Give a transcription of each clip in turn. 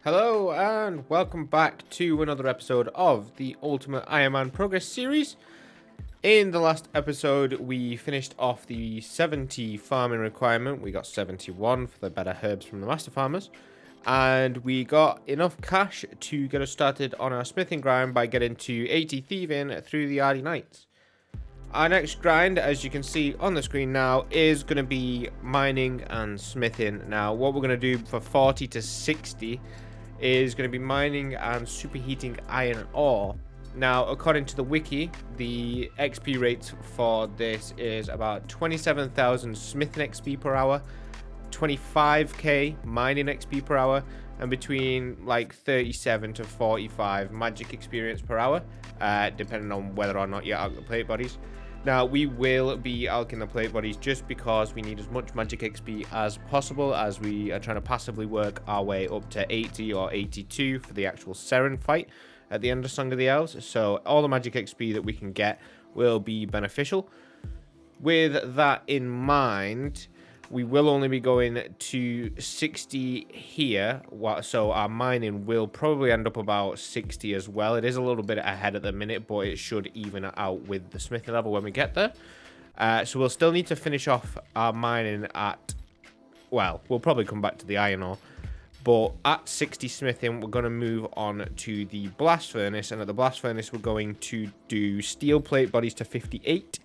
Hello and welcome back to another episode of the Ultimate Ironman Progress series. In the last episode, we finished off the 70 farming requirement. We got 71 for the better herbs from the master farmers. And we got enough cash to get us started on our smithing grind by getting to 80 thieving through the Ardy Nights. Our next grind, as you can see on the screen now, is going to be mining and smithing. Now, what we're going to do for 40 to 60 is going to be mining and superheating iron ore. Now, according to the wiki, the XP rate for this is about 27,000 smithing XP per hour, 25k mining XP per hour, and between like 37 to 45 magic experience per hour, depending on whether or not you're out of the plate bodies. Now, we will be alking the plate bodies just because we need as much magic XP as possible, as we are trying to passively work our way up to 80 or 82 for the actual Seren fight at the end of Song of the Elves. So all the magic XP that we can get will be beneficial. With that in mind, we will only be going to 60 here, so our mining will probably end up about 60 as well. It is a little bit ahead at the minute, but it should even out with the smithing level when we get there. So we'll still need to finish off our mining at, well, we'll probably come back to the iron ore, but at 60 smithing, we're going to move on to the blast furnace, and at the blast furnace, we're going to do steel plate bodies to 58,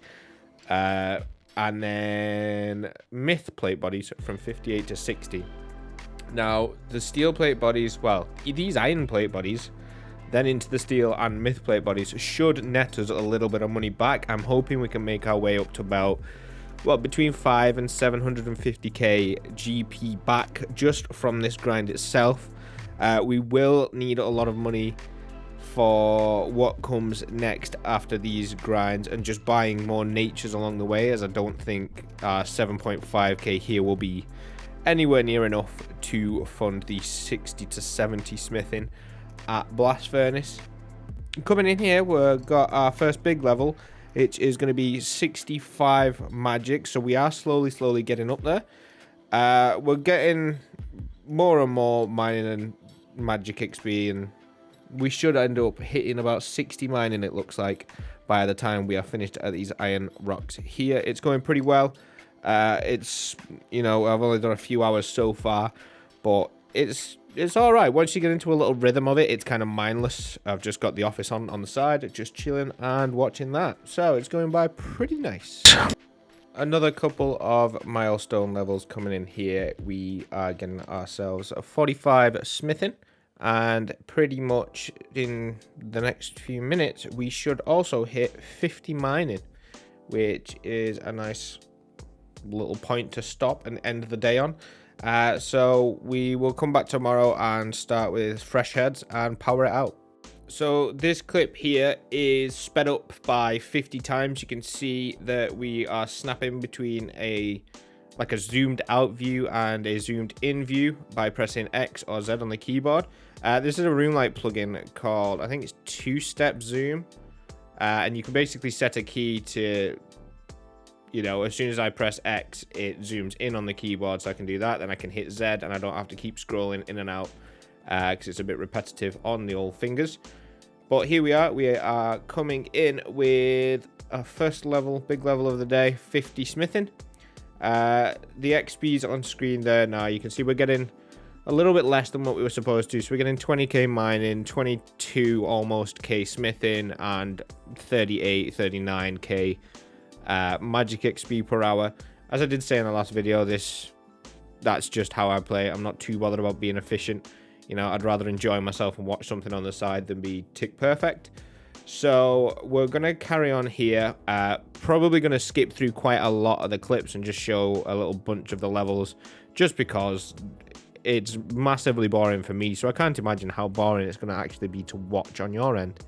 and then myth plate bodies from 58 to 60. Now, the steel plate bodies, well, these iron plate bodies, then into the steel and myth plate bodies should net us a little bit of money back. I'm hoping we can make our way up to about, well, between 5 and 750k GP back just from this grind itself. We will need a lot of money for what comes next after these grinds and just buying more natures along the way, as I don't think 7.5k here will be anywhere near enough to fund the 60 to 70 smithing at blast furnace. Coming in here, we've got our first big level. It is going to be 65 magic, so we are slowly getting up there. We're getting more and more mining and magic XP, and we should end up hitting about 60 mining, it looks like, by the time we are finished at these iron rocks here. It's going pretty well. It's, you know, I've only done a few hours so far, but it's all right. Once you get into a little rhythm of it, it's kind of mindless. I've just got the office on the side, just chilling and watching that. So it's going by pretty nice. Another couple of milestone levels coming in here. We are getting ourselves a 45 smithing. And pretty much in the next few minutes, we should also hit 50 mining, which is a nice little point to stop and end the day on. So we will come back tomorrow and start with fresh heads and power it out. So this clip here is sped up by 50 times. You can see that we are snapping between a zoomed out view and a zoomed in view by pressing X or Z on the keyboard. This is a room light plugin called, I think it's two-step zoom. And you can basically set a key to, you know, as soon as I press X, it zooms in on the keyboard, so I can do that. Then I can hit Z and I don't have to keep scrolling in and out because it's a bit repetitive on the old fingers. But here we are coming in with a first level, big level of the day, 50 smithing. The XP's on screen there now. You can see we're getting a little bit less than what we were supposed to. So we're getting 20k mining, 22 almost k smithing, and 38, 39k magic XP per hour. As I did say in the last video, that's just how I play. I'm not too bothered about being efficient. You know, I'd rather enjoy myself and watch something on the side than be tick perfect. So we're going to carry on here. Probably going to skip through quite a lot of the clips and just show a little bunch of the levels, just because it's massively boring for me. So I can't imagine how boring it's going to actually be to watch on your end.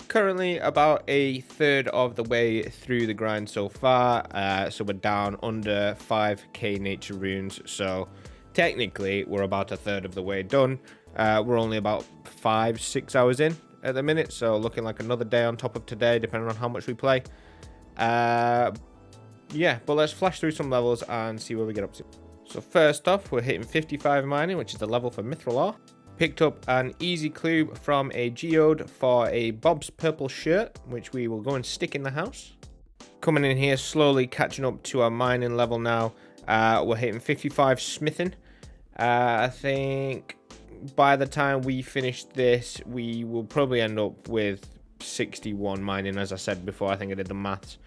Currently about a third of the way through the grind so far. So we're down under 5k nature runes. So technically we're about a third of the way done. We're only about 5-6 hours in at the minute, so looking like another day on top of today, depending on how much we play. Yeah, but let's flash through some levels and see where we get up to. So first off, we're hitting 55 mining, which is the level for mithril ore. Picked up an easy clue from a geode for a Bob's purple shirt, which we will go and stick in the house. Coming in here, slowly catching up to our mining level now. We're hitting 55 smithing. I think by the time we finish this, we will probably end up with 61 mining, as I said before. I think I did the maths.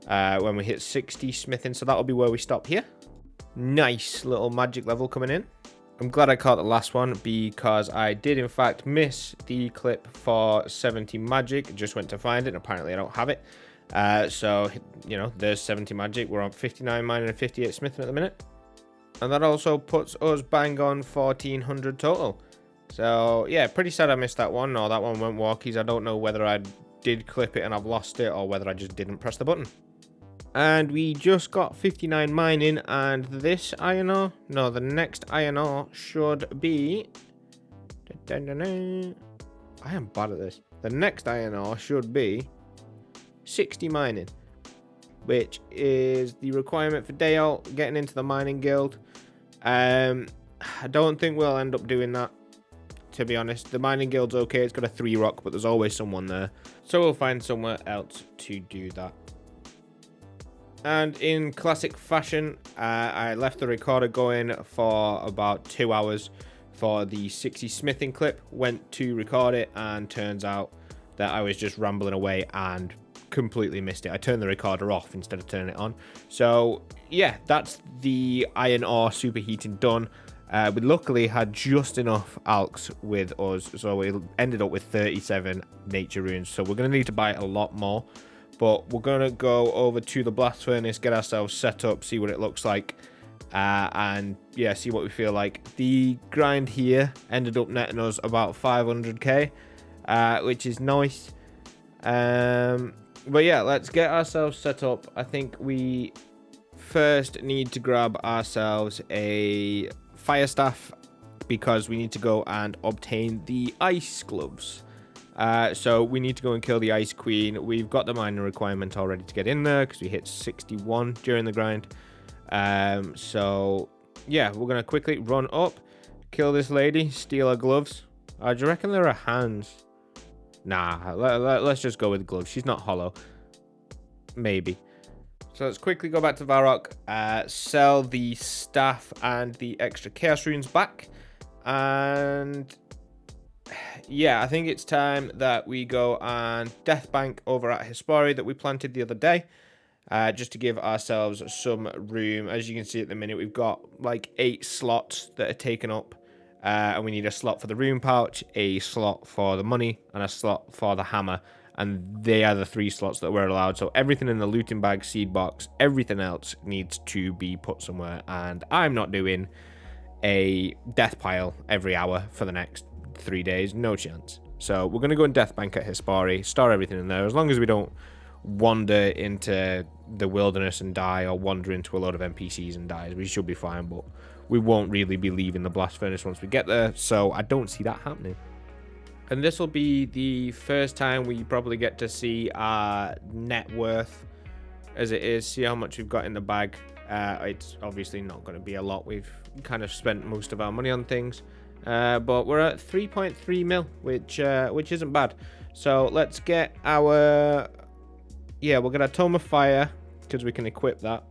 When we hit 60 smithing, so that'll be where we stop here. Nice little magic level coming in. I'm glad I caught the last one because I did in fact miss the clip for 70 magic. Just went to find it and apparently I don't have it. So, you know, there's 70 magic. We're on 59 mining and 58 smithing at the minute. And that also puts us bang on 1400 total. So, yeah, pretty sad I missed that one. No, that one went walkies. I don't know whether I did clip it and I've lost it or whether I just didn't press the button. And we just got 59 mining, and this iron ore, no, the next iron ore should be, I am bad at this. The next iron ore should be 60 mining, which is the requirement for Dale getting into the mining guild. I don't think we'll end up doing that, to be honest. The mining guild's okay, it's got a 3 rock, but there's always someone there. So we'll find somewhere else to do that. And in classic fashion, I left the recorder going for about 2 hours for the 60 smithing clip. Went to record it, and turns out that I was just rambling away and completely missed it. I turned the recorder off instead of turning it on. So yeah, that's the iron ore superheating done. We luckily had just enough alks with us, so we ended up with 37 nature runes. So we're going to need to buy a lot more. But we're going to go over to the blast furnace, get ourselves set up, see what it looks like, and yeah, see what we feel like. The grind here ended up netting us about 500k, which is nice. But yeah, let's get ourselves set up. I think we first need to grab ourselves a fire staff because we need to go and obtain the ice gloves. So we need to go and kill the Ice Queen. We've got the mining requirement already to get in there because we hit 61 during the grind. So yeah, we're going to quickly run up, kill this lady, steal her gloves. Do you reckon there are hands? Nah, let's just go with gloves. She's not hollow. Maybe. So let's quickly go back to Varrock, sell the staff and the extra chaos runes back. And yeah, I think it's time that we go and death bank over at Hespori that we planted the other day, just to give ourselves some room. As you can see at the minute, we've got like 8 slots that are taken up, and we need a slot for the rune pouch, a slot for the money, and a slot for the hammer, and they are the 3 slots that we're allowed. So everything in the looting bag, seed box, everything else needs to be put somewhere, and I'm not doing a death pile every hour for the next 3 days, no chance. So we're going to go and death bank at Hespori, store everything in there. As long as we don't wander into the wilderness and die, or wander into a load of NPCs and die, we should be fine. But we won't really be leaving the blast furnace once we get there, so I don't see that happening. And this will be the first time we probably get to see our net worth as it is, see how much we've got in the bag. It's obviously not going to be a lot. We've kind of spent most of our money on things. But we're at 3.3 mil, which isn't bad. So let's get our, yeah, we'll get our Tome of Fire because we can equip that.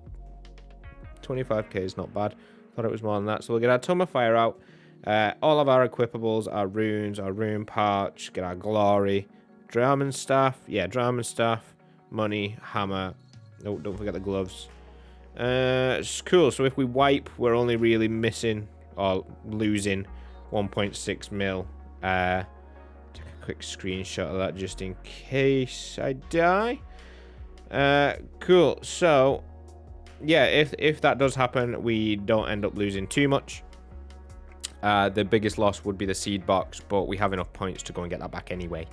25k is not bad. Thought it was more than that. So we'll get our Tome of Fire out. All of our equipables, our runes, our rune pouch, get our glory, Drowman staff, yeah, Drowman staff, money, hammer. No, don't forget the gloves. It's cool. So if we wipe, we're only really missing or losing 1.6 mil. Take a quick screenshot of that just in case I die. Cool. So yeah, if that does happen, we don't end up losing too much. The biggest loss would be the seed box, but we have enough points to go and get that back anyway.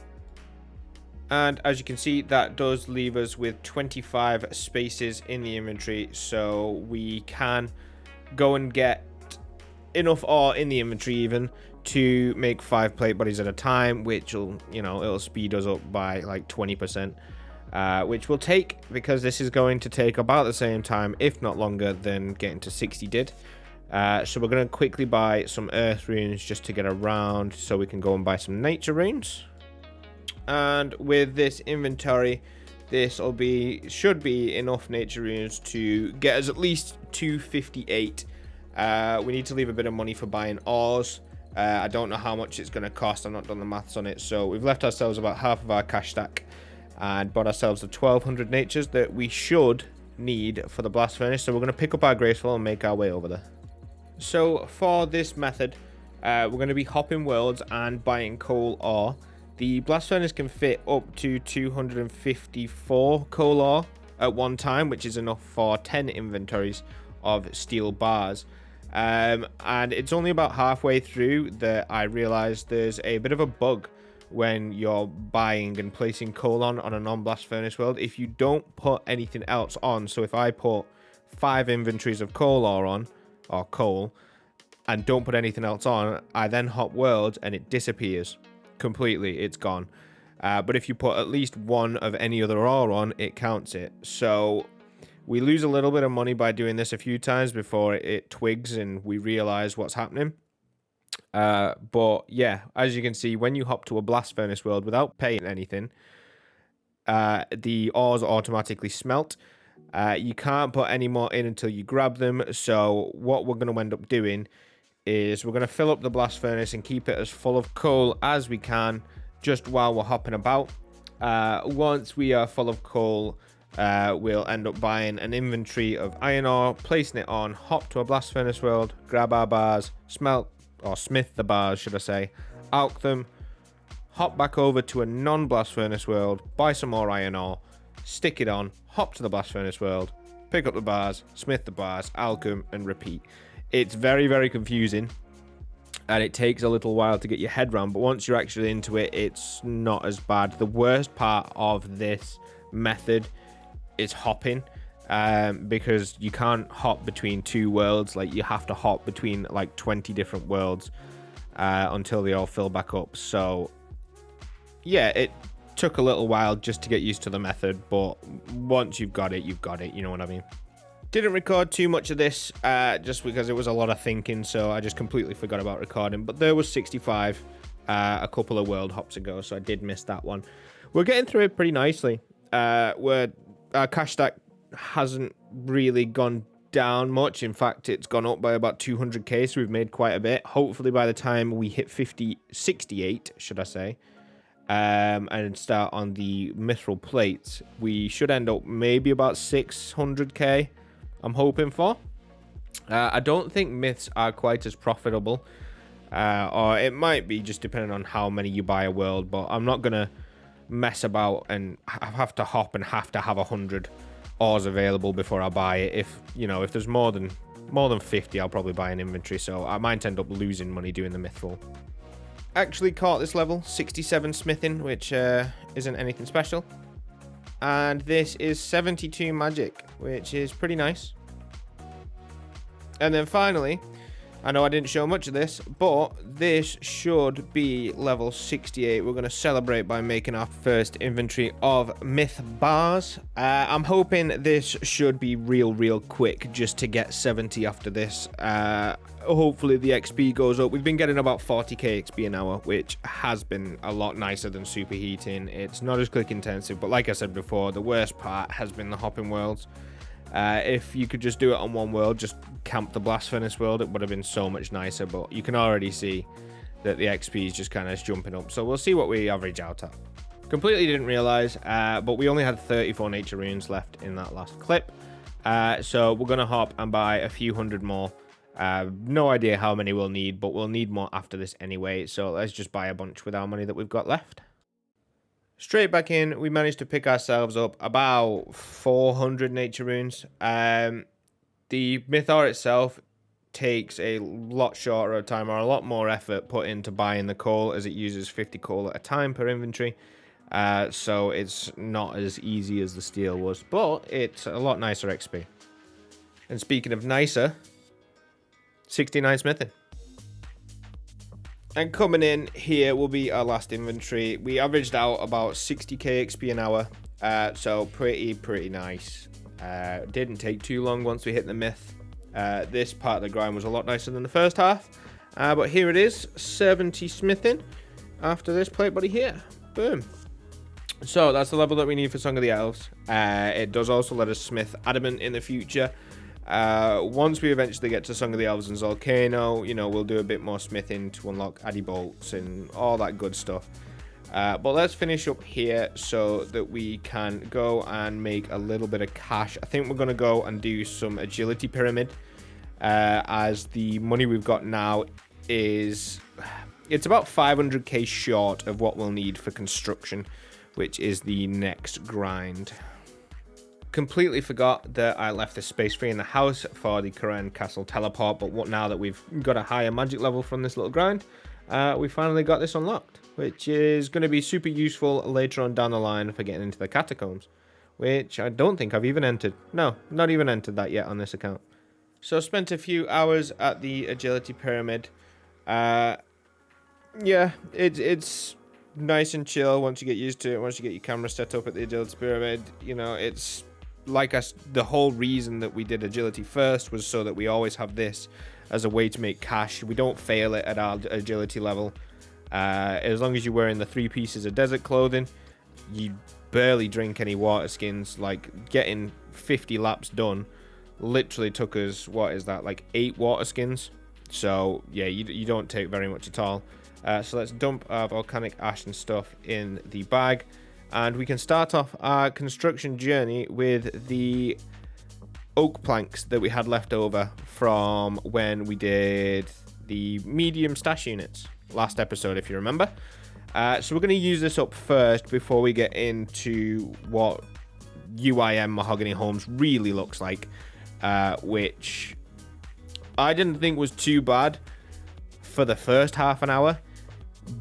And as you can see, that does leave us with 25 spaces in the inventory, so we can go and get enough ore in the inventory even to make 5 plate bodies at a time, which will, you know, it'll speed us up by like 20%, which will take, because this is going to take about the same time, if not longer, than getting to 60 did. So we're going to quickly buy some earth runes just to get around so we can go and buy some nature runes. And with this inventory, this should be enough nature runes to get us at least 258. We need to leave a bit of money for buying ores. I don't know how much it's going to cost. I've not done the maths on it. So we've left ourselves about half of our cash stack and bought ourselves the 1200 natures that we should need for the blast furnace. So we're going to pick up our graceful and make our way over there. So for this method, we're going to be hopping worlds and buying coal ore. The blast furnace can fit up to 254 coal ore at one time, which is enough for 10 inventories of steel bars. And it's only about halfway through that I realized there's a bit of a bug when you're buying and placing coal on a non-blast furnace world. If you don't put anything else on, so if I put 5 inventories of coal ore on, or coal, and don't put anything else on, I then hop worlds and it disappears completely. It's gone. But if you put at least one of any other ore on, it counts it. So we lose a little bit of money by doing this a few times before it twigs and we realize what's happening. But yeah, as you can see, when you hop to a blast furnace world without paying anything, the ores automatically smelt. You can't put any more in until you grab them. So what we're going to end up doing is we're going to fill up the blast furnace and keep it as full of coal as we can just while we're hopping about. Once we are full of coal, we'll end up buying an inventory of iron ore, placing it on, hop to a blast furnace world, grab our bars, smith the bars, should I say, alch them, hop back over to a non-blast furnace world, buy some more iron ore, stick it on, hop to the blast furnace world, pick up the bars, smith the bars, alch them, and repeat. It's very, very confusing, and it takes a little while to get your head around, but once you're actually into it, it's not as bad. The worst part of this method is hopping, because you can't hop between 2 worlds. Like, you have to hop between like 20 different worlds until they all fill back up. So yeah, it took a little while just to get used to the method, but once you've got it, you know what I mean. Didn't record too much of this just because it was a lot of thinking, so I just completely forgot about recording. But there was 65 a couple of world hops ago, so I did miss that one. We're getting through it pretty nicely. Our cash stack hasn't really gone down much. In fact, it's gone up by about 200k, so we've made quite a bit. Hopefully by the time we hit 68, should I say, and start on the mithril plates, we should end up maybe about 600k, I'm hoping for. I don't think myths are quite as profitable, or it might be just depending on how many you buy a world, but I'm not gonna mess about and have to hop and have to have 100 ores available before I buy it. If there's more than 50, I'll probably buy an inventory, so I might end up losing money doing the mithril. Actually caught this level 67 smithing, which isn't anything special, and this is 72 magic, which is pretty nice. And then finally, I know I didn't show much of this, but this should be level 68. We're going to celebrate by making our first inventory of myth bars. I'm hoping this should be real quick just to get 70 after this. Hopefully the XP goes up. We've been getting about 40k XP an hour, which has been a lot nicer than superheating. It's not as click intensive, but like I said before, the worst part has been the hopping worlds. If you could just do it on one world, just camp the blast furnace world, it would have been so much nicer, but you can already see that the XP is just kind of jumping up, so we'll see what we average out at. Completely didn't realize, but we only had 34 nature runes left in that last clip, so we're gonna hop and buy a few hundred more. No idea how many we'll need, but we'll need more after this anyway, so let's just buy a bunch with our money that we've got left. Straight back in, we managed to pick ourselves up about 400 nature runes. The mythor itself takes a lot shorter of time, or a lot more effort put into buying the coal, as it uses 50 coal at a time per inventory. So it's not as easy as the steel was, but it's a lot nicer XP. And speaking of nicer, 69 smithing. And coming in here will be our last inventory. We averaged out about 60k XP an hour, so pretty nice. Didn't take too long once we hit the myth. This part of the grind was a lot nicer than the first half. But here it is, 70 smithing after this plate body here. Boom. So that's the level that we need for Song of the Elves. It does also let us smith adamant in the future. Once we eventually get to Song of the Elves and Volcano, you know, we'll do a bit more smithing to unlock Addy bolts and all that good stuff. But let's finish up here so that we can go and make a little bit of cash. I think we're going to go and do some agility pyramid, as the money we've got now is, it's about 500k short of what we'll need for construction, which is the next grind. Completely forgot that I left this space free in the house for the Karen Castle teleport, but now that we've got a higher magic level from this little grind, we finally got this unlocked, which is going to be super useful later on down the line for getting into the catacombs, which I don't think I've even entered. No, not even entered that yet on this account. So I spent a few hours at the agility pyramid. Yeah, it's nice and chill once you get used to it. Once you get your camera set up at the agility pyramid, you know, it's like the whole reason that we did agility first was so that we always have this as a way to make cash. We don't fail it at our agility level. As long as you're wearing the 3 pieces of desert clothing, you barely drink any water skins. Like, getting 50 laps done literally took us, what is that, like 8 water skins? So yeah, you don't take very much at all. So let's dump our volcanic ash and stuff in the bag, and we can start off our construction journey with the oak planks that we had left over from when we did the medium stash units last episode, if you remember. So we're going to use this up first before we get into what UIM mahogany homes really looks like, which I didn't think was too bad for the first half an hour,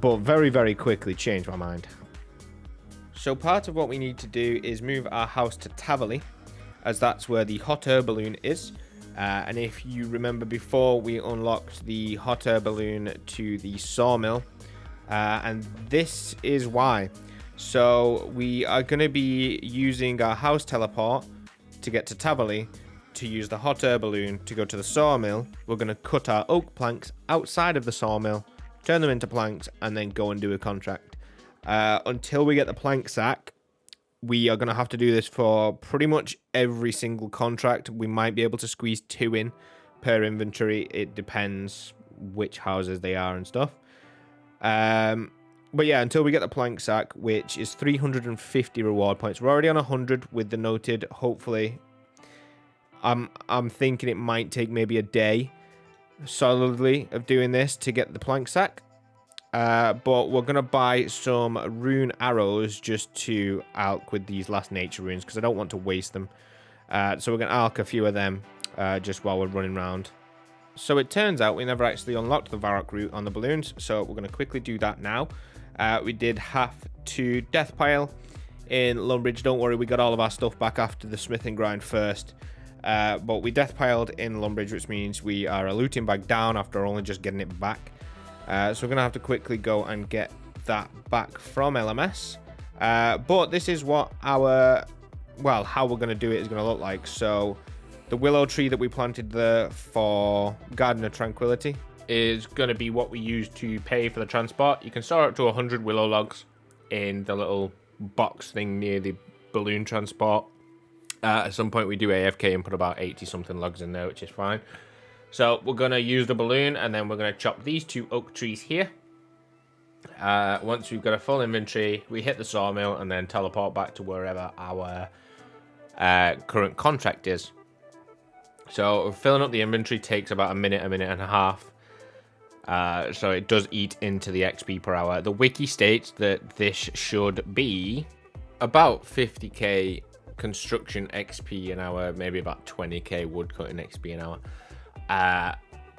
but very, very quickly changed my mind. So part of what we need to do is move our house to Tavali, as that's where the hot air balloon is. And if you remember before, we unlocked the hot air balloon to the sawmill, and this is why. So we are going to be using our house teleport to get to Tavali, to use the hot air balloon to go to the sawmill. We're going to cut our oak planks outside of the sawmill, turn them into planks, and then go and do a contract. Until we get the plank sack, we are going to have to do this for pretty much every single contract. We might be able to squeeze 2 in per inventory. It depends which houses they are and stuff. But yeah, until we get the plank sack, which is 350 reward points. We're already on 100 with the noted. Hopefully, I'm thinking it might take maybe a day solidly of doing this to get the plank sack. But we're going to buy some rune arrows just to alch with these last nature runes, because I don't want to waste them. So we're going to alch a few of them just while we're running around. So it turns out we never actually unlocked the Varrock route on the balloons, so we're going to quickly do that now. We did have to death pile in Lumbridge. Don't worry, we got all of our stuff back after the smithing grind first. But we death piled in Lumbridge, which means we are a looting bag down after only just getting it back. So we're going to have to quickly go and get that back from LMS. But this is what our, well, how we're going to do it is going to look like. So the willow tree that we planted there for Garden of Tranquility is going to be what we use to pay for the transport. You can store up to 100 willow logs in the little box thing near the balloon transport. At some point we do AFK and put about 80 something logs in there, which is fine. So we're going to use the balloon, and then we're going to chop these 2 oak trees here. Once we've got a full inventory, we hit the sawmill and then teleport back to wherever our current contract is. So filling up the inventory takes about a minute and a half. So it does eat into the XP per hour. The wiki states that this should be about 50k construction XP an hour, maybe about 20k woodcutting XP an hour.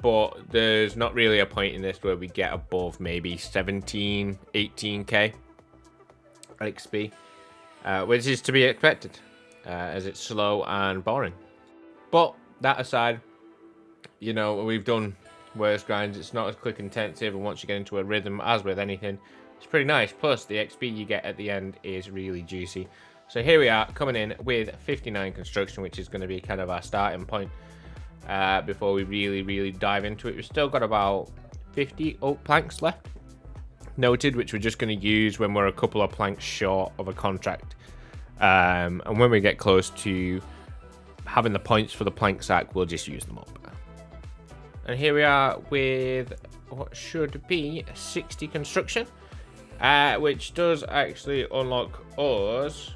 But there's not really a point in this where we get above maybe 17, 18k XP, which is to be expected, as it's slow and boring. But that aside, you know, we've done worse grinds. It's not as click intensive, and once you get into a rhythm, as with anything, it's pretty nice. Plus, the XP you get at the end is really juicy. So here we are, coming in with 59 construction, which is going to be kind of our starting point. before we really dive into it. We've still got about 50 oak planks left noted, which we're just going to use when we're a couple of planks short of a contract. And when we get close to having the points for the plank sack, we'll just use them up. And here we are with what should be 60 construction, which does actually unlock us.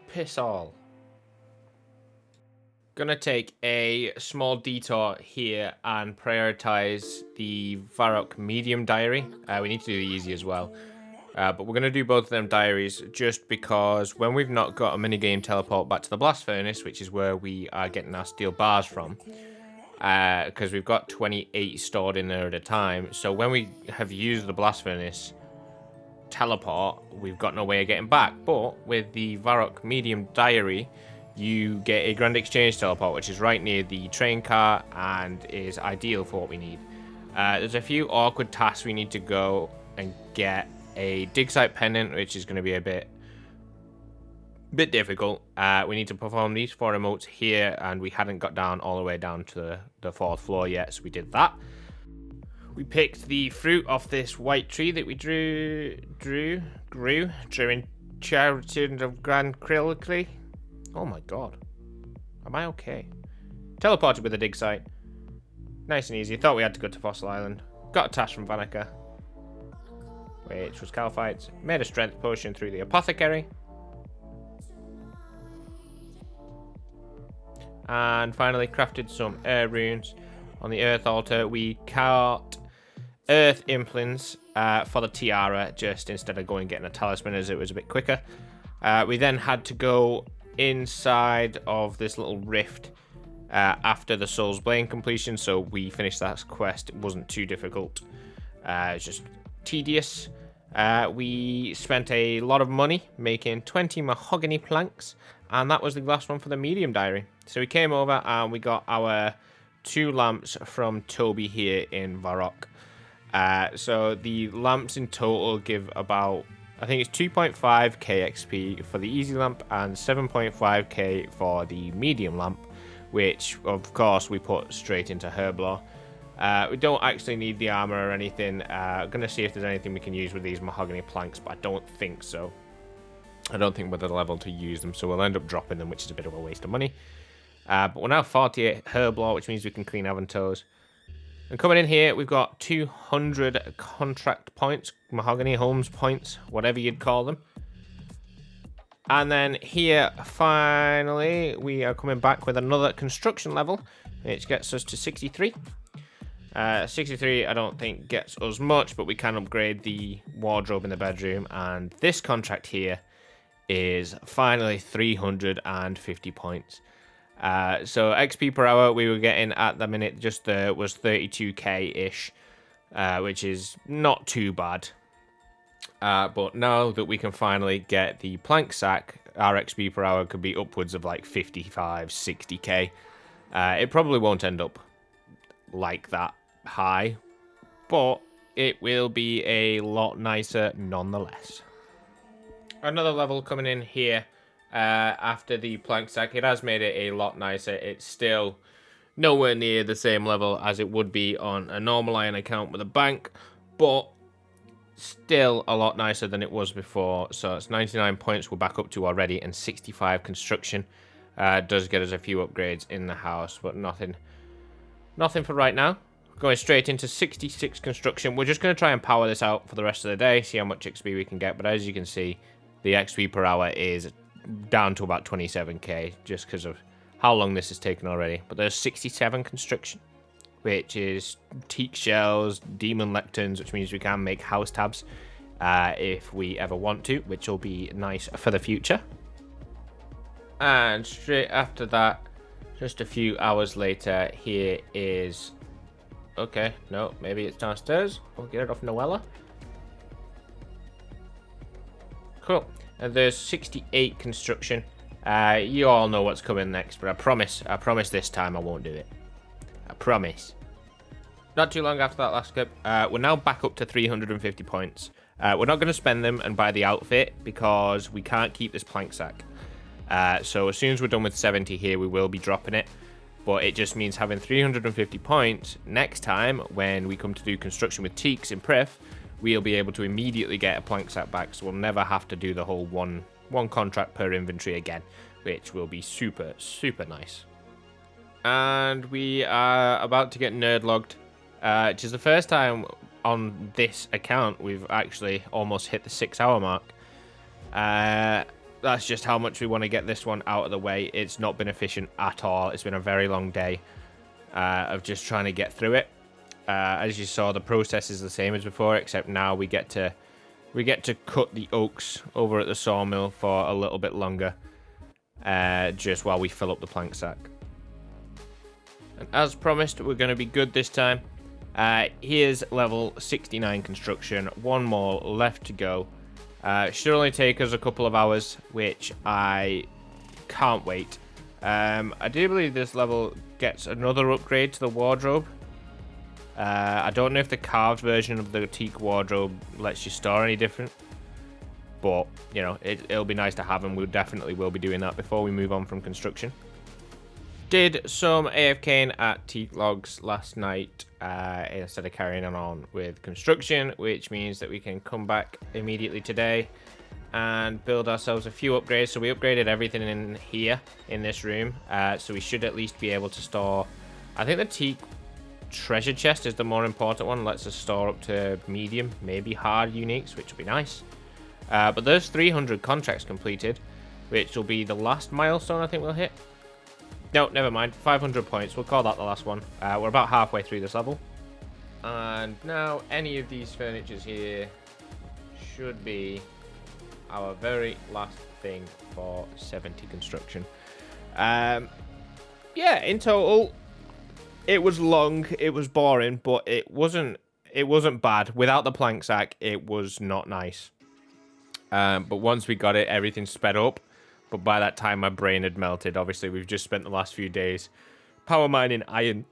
Piss all. Gonna take a small detour here and prioritize the Varrock medium diary. We need to do the easy as well. But we're going to do both of them diaries just because when we've not got a minigame teleport back to the blast furnace, which is where we are getting our steel bars from, because we've got 28 stored in there at a time. So when we have used the blast furnace teleport, we've got no way of getting back. But with the Varrock medium diary, you get a Grand Exchange teleport, which is right near the train car and is ideal for what we need. There's a few awkward tasks we need to go and get. A dig site pendant, which is going to be a bit difficult. We need to perform these 4 emotes here, and we hadn't got down all the way down to the 4th floor yet, so we did that. We picked the fruit off this white tree that we grew in Charity of Grand Krill. Oh my god. Am I okay? Teleported with a dig site. Nice and easy. Thought we had to go to Fossil Island. Got a task from Vanica, which was Calphites. Made a strength potion through the apothecary. And finally crafted some air runes on the earth altar. We caught earth implants for the tiara, just instead of going and getting a talisman, as it was a bit quicker. We then had to go inside of this little rift after the Soul's Blade completion, so we finished that quest. It wasn't too difficult. It's just tedious. We spent a lot of money making 20 mahogany planks, and that was the last one for the medium diary. So we came over and we got our 2 lamps from Toby here in Varrock. So the lamps in total give about, I think it's 2.5k XP for the easy lamp and 7.5k for the medium lamp, which of course we put straight into Herblore. We don't actually need the armor or anything. I'm going to see if there's anything we can use with these mahogany planks, but I don't think so. I don't think we're the level to use them, so we'll end up dropping them, which is a bit of a waste of money. But we're now 48 Herblore, which means we can clean Avantoes. And coming in here, we've got 200 contract points, mahogany homes points, whatever you'd call them. And then here, finally, we are coming back with another construction level, which gets us to 63. 63 I don't think gets us much, but we can upgrade the wardrobe in the bedroom, and this contract here is finally 350 points. So XP per hour we were getting at the minute just was 32k ish, which is not too bad. But now that we can finally get the plank sack, our XP per hour could be upwards of like 55, 60k. It probably won't end up like that high, but it will be a lot nicer nonetheless. Another level coming in here after the plank sack. It has made it a lot nicer. It's still nowhere near the same level as it would be on a normal iron account with a bank, but still a lot nicer than it was before. So it's 99 points we're back up to already, and 65 construction. Does get us a few upgrades in the house, but nothing for right now. Going straight into 66 construction. We're just going to try and power this out for the rest of the day, see how much XP we can get. But as you can see, the XP per hour is down to about 27k, just because of how long this has taken already. But there's 67 construction, which is teak shells, demon lecterns, which means we can make house tabs if we ever want to, which will be nice for the future. And straight after that, just a few hours later, here is... Okay, no, maybe it's downstairs. We'll get it off Noella. Cool. And there's 68 construction. You all know what's coming next, but I promise this time I won't do it. I promise. Not too long after that last clip, we're now back up to 350 points. We're not going to spend them and buy the outfit because we can't keep this plank sack. So as soon as we're done with 70 here, we will be dropping it. But it just means having 350 points next time when we come to do construction with teaks in Prif, we'll be able to immediately get a plank sack back, so we'll never have to do the whole one contract per inventory again, which will be super, super nice. And we are about to get nerd logged, which is the first time on this account we've actually almost hit the 6-hour mark. That's just how much we want to get this one out of the way. It's not been efficient at all. It's been a very long day of just trying to get through it. As you saw, the process is the same as before, except now we get to cut the oaks over at the sawmill for a little bit longer, just while we fill up the plank sack. And as promised, we're going to be good this time. Here's level 69 construction. One more left to go. It should only take us a couple of hours, which I can't wait. I do believe this level gets another upgrade to the wardrobe. I don't know if the carved version of the teak wardrobe lets you store any different. But, you know, it'll be nice to have, and we definitely will be doing that before we move on from construction. Did some AFKing at teak logs last night instead of carrying on with construction, which means that we can come back immediately today and build ourselves a few upgrades. So we upgraded everything in here in this room, so we should at least be able to store. I think the teak treasure chest is the more important one. Lets us store up to medium, maybe hard uniques, which will be nice. But there's 300 contracts completed, which will be the last milestone I think we'll hit. No, never mind. 500 points. We'll call that the last one. We're about halfway through this level. And now any of these furnitures here should be our very last thing for 70 construction. Yeah, in total, it was long, it was boring, but it wasn't bad. Without the plank sack, it was not nice. But once we got it, everything sped up. But by that time, my brain had melted. Obviously, we've just spent the last few days power mining iron,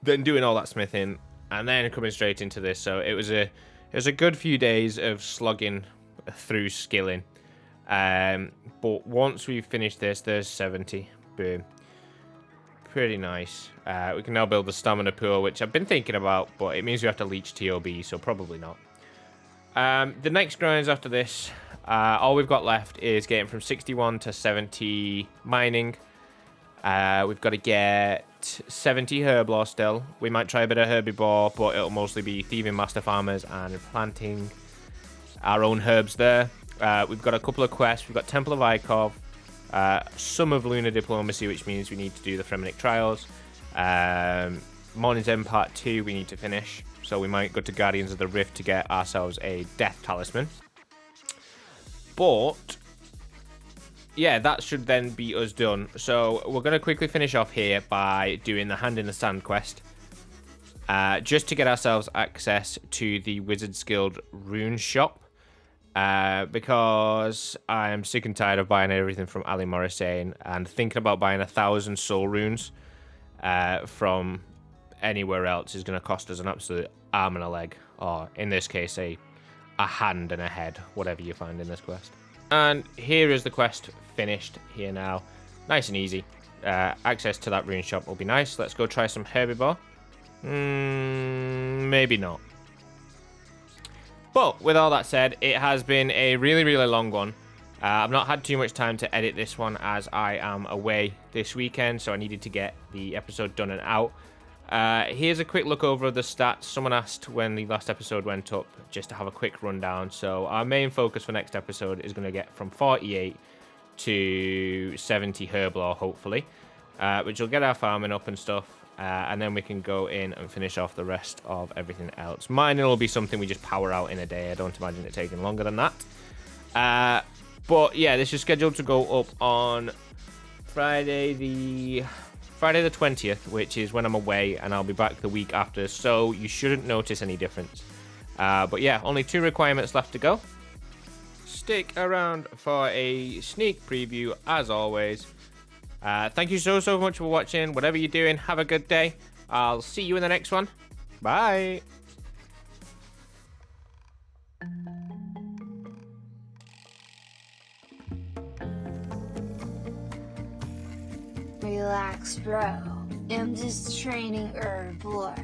then doing all that smithing, and then coming straight into this. So it was a good few days of slogging through skilling. But once we've finished this, there's 70. Boom. Pretty nice. We can now build the stamina pool, which I've been thinking about, but it means we have to leech TOB, so probably not. The next grinds after this, all we've got left is getting from 61 to 70 mining. We've got to get 70 herblore still. We might try a bit of herbivore, but it'll mostly be thieving master farmers and planting our own herbs there. We've got a couple of quests. We've got Temple of Ikov, some of Lunar Diplomacy, which means we need to do the Fremenic Trials. Morning's End Part 2 we need to finish. So we might go to Guardians of the Rift to get ourselves a Death Talisman. But yeah, that should then be us done. So we're going to quickly finish off here by doing the Hand in the Sand quest. Just to get ourselves access to the Wizard's Guild rune shop. Because I am sick and tired of buying everything from Ali Morrisane and thinking about buying 1,000 soul runes from anywhere else is going to cost us an absolute arm and a leg. Or in this case, a hand and a head, whatever you find in this quest. And here is the quest finished here now. Nice and easy. Access to that rune shop will be nice. Let's go try some herbivore. Maybe not. But with all that said, it has been a really, really long one. I've not had too much time to edit this one as I am away this weekend, so I needed to get the episode done and out. Here's a quick look over the stats. Someone asked when the last episode went up, just to have a quick rundown. So our main focus for next episode is going to get from 48 to 70 herblore, hopefully, which will get our farming up and stuff. And then we can go in and finish off the rest of everything else. Mining will be something we just power out in a day. I don't imagine it taking longer than that. But yeah, this is scheduled to go up on Friday the 20th, which is when I'm away, and I'll be back the week after, so you shouldn't notice any difference. But yeah, only 2 requirements left to go. Stick around for a sneak preview, as always. Thank you so much for watching. Whatever you're doing, have a good day. I'll see you in the next one. Bye. relax, bro. I'm just training boy.